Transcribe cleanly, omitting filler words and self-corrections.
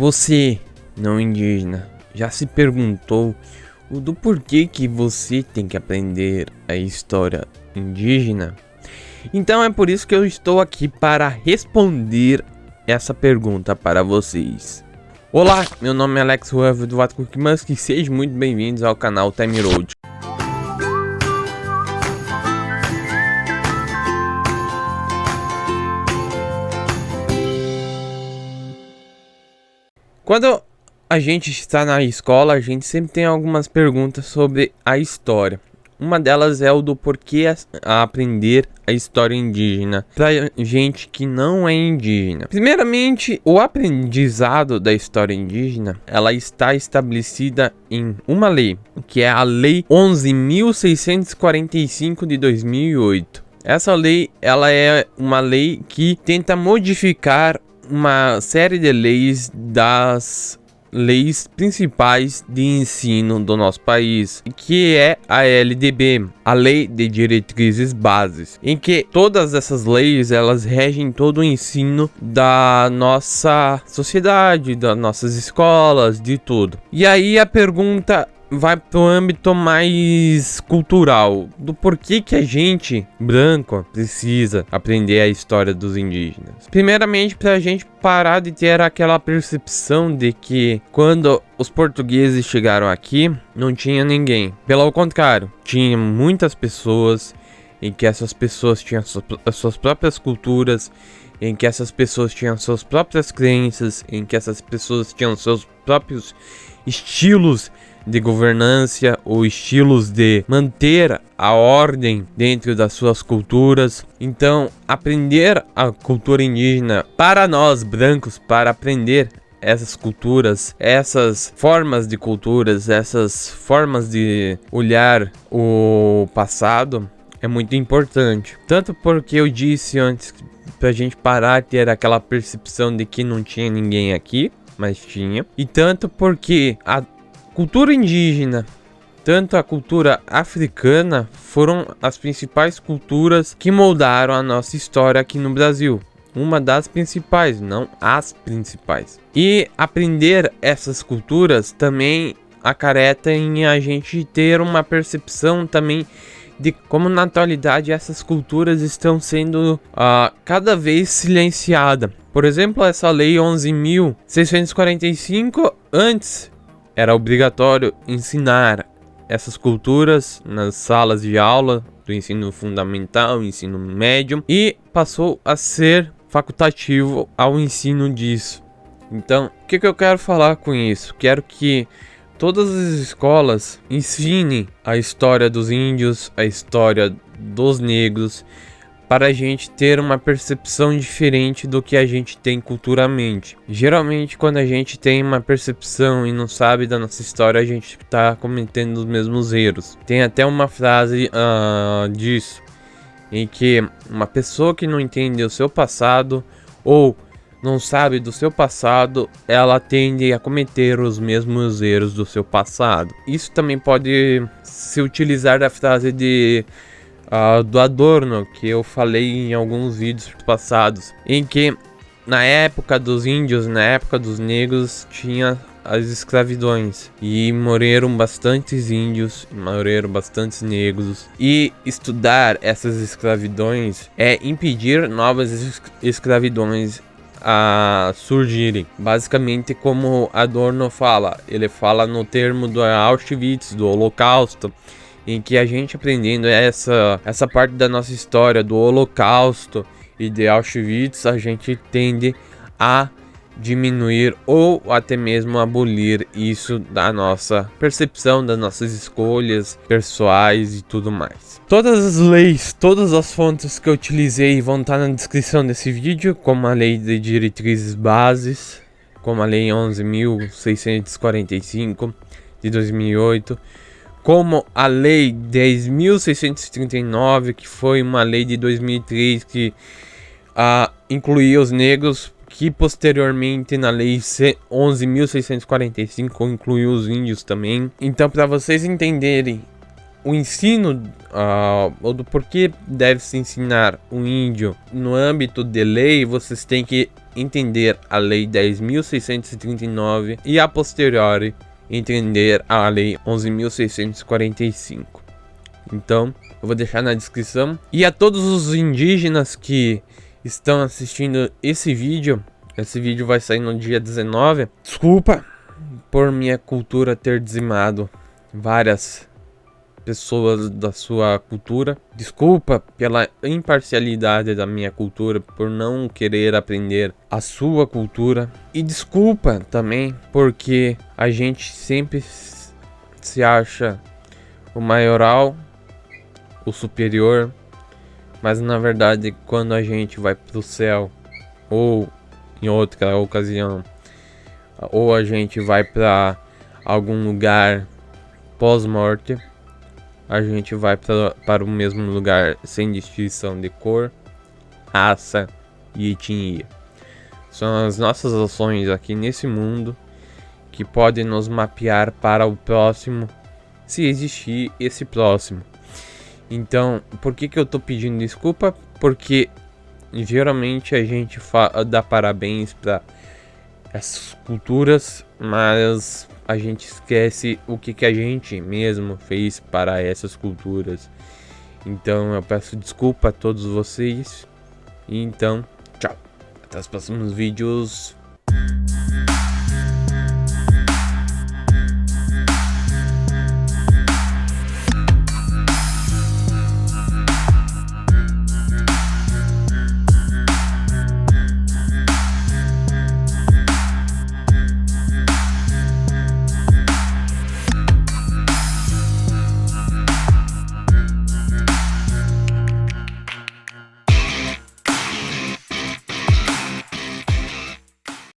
Você, não indígena, já se perguntou do porquê que você tem que aprender a história indígena? Então é por isso que eu estou aqui para responder essa pergunta para vocês. Olá, meu nome é Alex Ruev do Vatcookmusk e sejam muito bem-vindos ao canal Time Road. Quando a gente está na escola, a gente sempre tem algumas perguntas sobre a história. Uma delas é o do porquê aprender a história indígena para gente que não é indígena. Primeiramente, o aprendizado da história indígena, ela está estabelecida em uma lei, que é a Lei 11.645 de 2008. Essa lei, ela é uma lei que tenta modificar uma série de leis das leis principais de ensino do nosso país, que é a LDB, a Lei de Diretrizes Básicas, em que todas essas leis elas regem todo o ensino da nossa sociedade, das nossas escolas, de tudo. E aí a pergunta vai pro âmbito mais cultural, do porquê que a gente, branco, precisa aprender a história dos indígenas. Primeiramente, pra gente parar de ter aquela percepção de que quando os portugueses chegaram aqui, não tinha ninguém. Pelo contrário, tinha muitas pessoas, em que essas pessoas tinham as suas próprias culturas, em que essas pessoas tinham suas próprias crenças, em que essas pessoas tinham seus próprios estilos de governância ou estilos de manter a ordem dentro das suas culturas. Então, aprender a cultura indígena para nós brancos, para aprender essas culturas, essas formas de culturas, essas formas de olhar o passado é muito importante. Tanto porque eu disse antes pra gente parar de ter aquela percepção de que não tinha ninguém aqui, mas tinha. E tanto porque a cultura indígena, tanto a cultura africana, foram as principais culturas que moldaram a nossa história aqui no Brasil. Uma das principais, não as principais. E aprender essas culturas também acarreta em a gente ter uma percepção também de como na atualidade essas culturas estão sendo cada vez silenciadas. Por exemplo, essa lei 11.645, antes era obrigatório ensinar essas culturas nas salas de aula do ensino fundamental, ensino médio, e passou a ser facultativo ao ensino disso. Então, o que eu quero falar com isso? Quero que todas as escolas ensinem a história dos índios, a história dos negros, para a gente ter uma percepção diferente do que a gente tem culturalmente. Geralmente, quando a gente tem uma percepção e não sabe da nossa história, a gente está cometendo os mesmos erros. Tem até uma frase disso, em que uma pessoa que não entende o seu passado ou não sabe do seu passado, ela tende a cometer os mesmos erros do seu passado. Isso também pode se utilizar da frase do Adorno, que eu falei em alguns vídeos passados, em que na época dos índios, na época dos negros, tinha as escravidões e morreram bastantes índios, morreram bastantes negros, e estudar essas escravidões é impedir novas escravidões a surgirem. Basicamente, como Adorno fala, ele fala no termo do Auschwitz, do Holocausto, em que a gente aprendendo essa parte da nossa história do Holocausto e de Auschwitz, a gente tende a diminuir ou até mesmo abolir isso da nossa percepção, das nossas escolhas pessoais e tudo mais. Todas as leis, todas as fontes que eu utilizei vão estar na descrição desse vídeo, como a Lei de Diretrizes Básicas, como a Lei 11.645 de 2008, como a Lei 10.639, que foi uma lei de 2003 que incluía os negros, que posteriormente na Lei 11.645 incluiu os índios também. Então, para vocês entenderem o ensino ou do porquê deve-se ensinar o índio no âmbito de lei, vocês têm que entender a Lei 10.639 e a posteriori entender a Lei 11.645. Então, eu vou deixar na descrição. E a todos os indígenas que estão assistindo esse vídeo vai sair no dia 19. Desculpa por minha cultura ter dizimado várias pessoas da sua cultura. Desculpa pela imparcialidade da minha cultura, por não querer aprender a sua cultura. E desculpa também porque a gente sempre se acha o maioral, o superior, mas na verdade quando a gente vai pro céu, ou em outra ocasião, ou a gente vai para algum lugar pós-morte, a gente vai para o mesmo lugar sem distinção de cor, raça e etnia. São as nossas ações aqui nesse mundo que podem nos mapear para o próximo, se existir esse próximo. Então, por que eu tô pedindo desculpa? Porque geralmente a gente dá parabéns para essas culturas, mas a gente esquece o que a gente mesmo fez para essas culturas. Então eu peço desculpa a todos vocês. E então, tchau. Até os próximos vídeos.